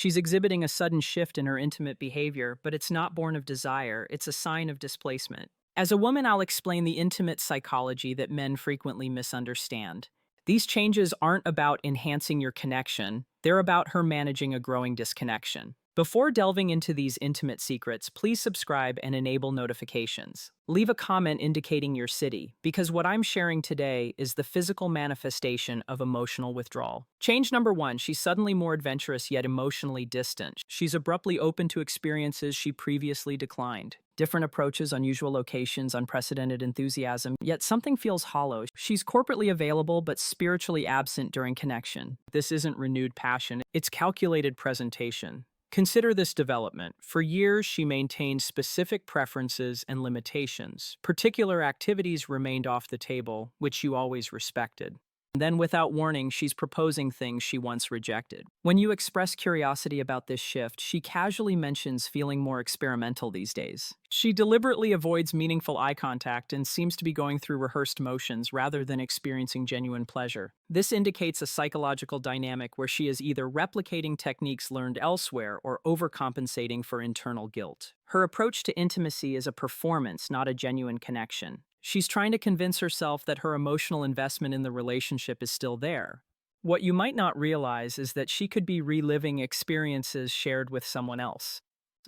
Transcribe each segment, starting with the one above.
She's exhibiting a sudden shift in her intimate behavior, but it's not born of desire, it's a sign of displacement. As a woman, I'll explain the intimate psychology that men frequently misunderstand. These changes aren't about enhancing your connection, they're about her managing a growing disconnection. Before delving into these intimate secrets, please subscribe and enable notifications. Leave a comment indicating your city, because what I'm sharing today is the physical manifestation of emotional withdrawal. Change number one, she's suddenly more adventurous yet emotionally distant. She's abruptly open to experiences she previously declined. Different approaches, unusual locations, unprecedented enthusiasm, yet something feels hollow. She's corporately available but spiritually absent during connection. This isn't renewed passion, it's calculated presentation. Consider this development. For years, she maintained specific preferences and limitations. Particular activities remained off the table, which you always respected. Then, without warning, she's proposing things she once rejected. When you express curiosity about this shift, she casually mentions feeling more experimental these days. She deliberately avoids meaningful eye contact and seems to be going through rehearsed motions rather than experiencing genuine pleasure. This indicates a psychological dynamic where she is either replicating techniques learned elsewhere or overcompensating for internal guilt. Her approach to intimacy is a performance, not a genuine connection. She's trying to convince herself that her emotional investment in the relationship is still there. What you might not realize is that she could be reliving experiences shared with someone else.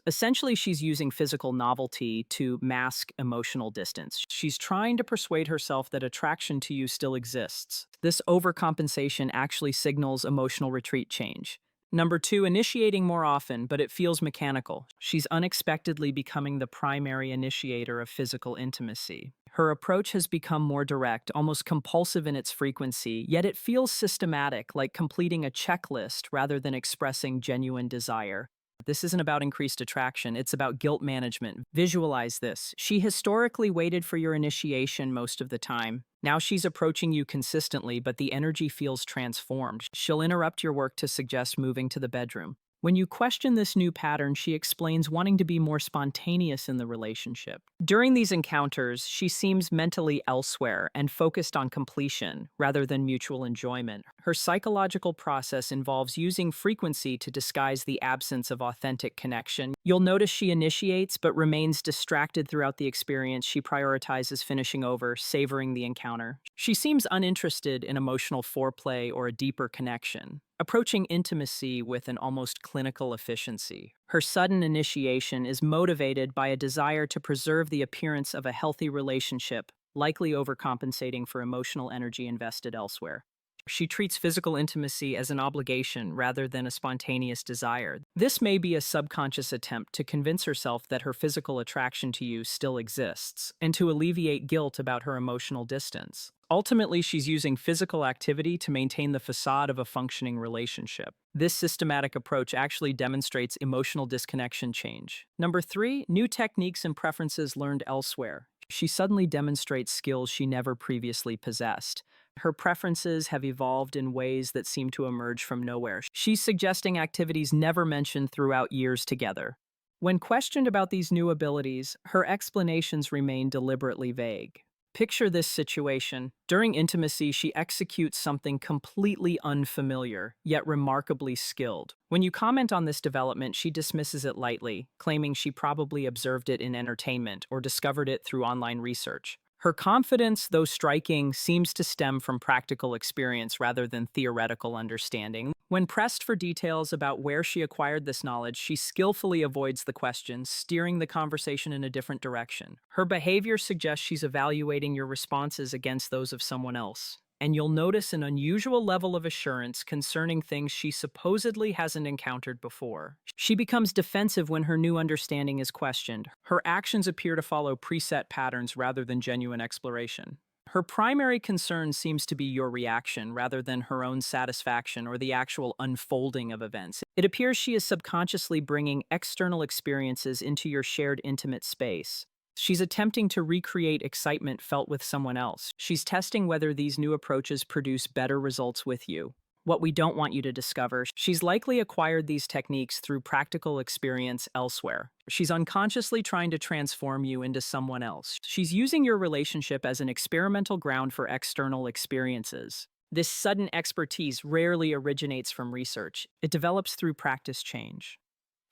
Essentially, she's using physical novelty to mask emotional distance. She's trying to persuade herself that attraction to you still exists. This overcompensation actually signals emotional retreat change. Number two, initiating more often, but it feels mechanical. She's unexpectedly becoming the primary initiator of physical intimacy. Her approach has become more direct, almost compulsive in its frequency, yet it feels systematic, like completing a checklist rather than expressing genuine desire. This isn't about increased attraction, it's about guilt management. Visualize this. She historically waited for your initiation most of the time. Now she's approaching you consistently, but the energy feels transformed. She'll interrupt your work to suggest moving to the bedroom. When you question this new pattern, she explains wanting to be more spontaneous in the relationship. During these encounters, she seems mentally elsewhere and focused on completion rather than mutual enjoyment. Her psychological process involves using frequency to disguise the absence of authentic connection. You'll notice she initiates but remains distracted throughout the experience. She prioritizes finishing over, savoring the encounter. She seems uninterested in emotional foreplay or a deeper connection, approaching intimacy with an almost clinical efficiency. Her sudden initiation is motivated by a desire to preserve the appearance of a healthy relationship, likely overcompensating for emotional energy invested elsewhere. She treats physical intimacy as an obligation rather than a spontaneous desire. This may be a subconscious attempt to convince herself that her physical attraction to you still exists, and to alleviate guilt about her emotional distance. Ultimately, she's using physical activity to maintain the facade of a functioning relationship. This systematic approach actually demonstrates emotional disconnection change. Number three, new techniques and preferences learned elsewhere. She suddenly demonstrates skills she never previously possessed. Her preferences have evolved in ways that seem to emerge from nowhere. She's suggesting activities never mentioned throughout years together. When questioned about these new abilities, her explanations remain deliberately vague. Picture this situation. During intimacy, she executes something completely unfamiliar, yet remarkably skilled. When you comment on this development, she dismisses it lightly, claiming she probably observed it in entertainment or discovered it through online research. Her confidence, though striking, seems to stem from practical experience rather than theoretical understanding. When pressed for details about where she acquired this knowledge, she skillfully avoids the questions, steering the conversation in a different direction. Her behavior suggests she's evaluating your responses against those of someone else. And you'll notice an unusual level of assurance concerning things she supposedly hasn't encountered before. She becomes defensive when her new understanding is questioned. Her actions appear to follow preset patterns rather than genuine exploration. Her primary concern seems to be your reaction rather than her own satisfaction or the actual unfolding of events. It appears she is subconsciously bringing external experiences into your shared intimate space. She's attempting to recreate excitement felt with someone else. She's testing whether these new approaches produce better results with you. What we don't want you to discover, she's likely acquired these techniques through practical experience elsewhere. She's unconsciously trying to transform you into someone else. She's using your relationship as an experimental ground for external experiences. This sudden expertise rarely originates from research. It develops through practice change.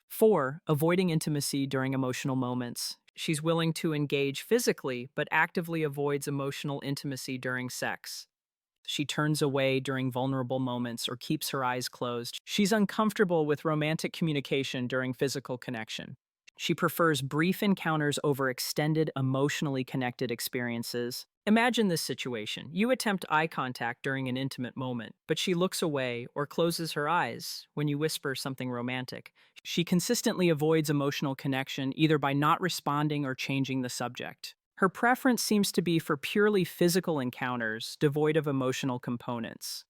4. Avoiding intimacy during emotional moments. She's willing to engage physically, but actively avoids emotional intimacy during sex. She turns away during vulnerable moments or keeps her eyes closed. She's uncomfortable with romantic communication during physical connection. She prefers brief encounters over extended, emotionally connected experiences. Imagine this situation. You attempt eye contact during an intimate moment, but she looks away or closes her eyes when you whisper something romantic. She consistently avoids emotional connection either by not responding or changing the subject. Her preference seems to be for purely physical encounters, devoid of emotional components.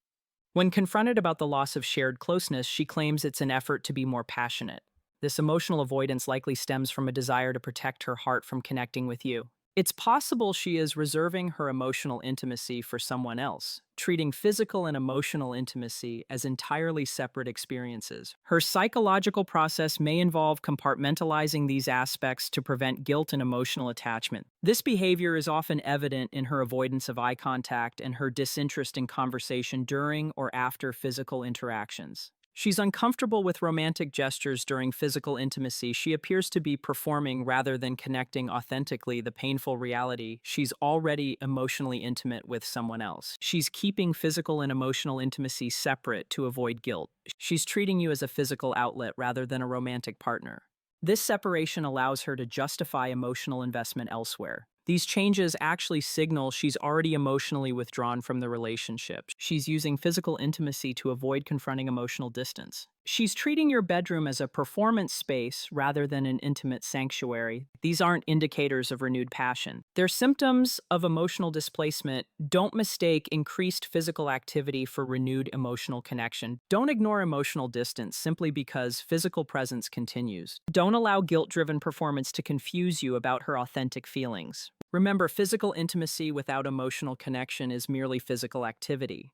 When confronted about the loss of shared closeness, she claims it's an effort to be more passionate. This emotional avoidance likely stems from a desire to protect her heart from connecting with you. It's possible she is reserving her emotional intimacy for someone else, treating physical and emotional intimacy as entirely separate experiences. Her psychological process may involve compartmentalizing these aspects to prevent guilt and emotional attachment. This behavior is often evident in her avoidance of eye contact and her disinterest in conversation during or after physical interactions. She's uncomfortable with romantic gestures during physical intimacy. She appears to be performing rather than connecting authentically the painful reality she's already emotionally intimate with someone else. She's keeping physical and emotional intimacy separate to avoid guilt. She's treating you as a physical outlet rather than a romantic partner. This separation allows her to justify emotional investment elsewhere. These changes actually signal she's already emotionally withdrawn from the relationship. She's using physical intimacy to avoid confronting emotional distance. She's treating your bedroom as a performance space rather than an intimate sanctuary. These aren't indicators of renewed passion. They're symptoms of emotional displacement. Don't mistake increased physical activity for renewed emotional connection. Don't ignore emotional distance simply because physical presence continues. Don't allow guilt-driven performance to confuse you about her authentic feelings. Remember, physical intimacy without emotional connection is merely physical activity.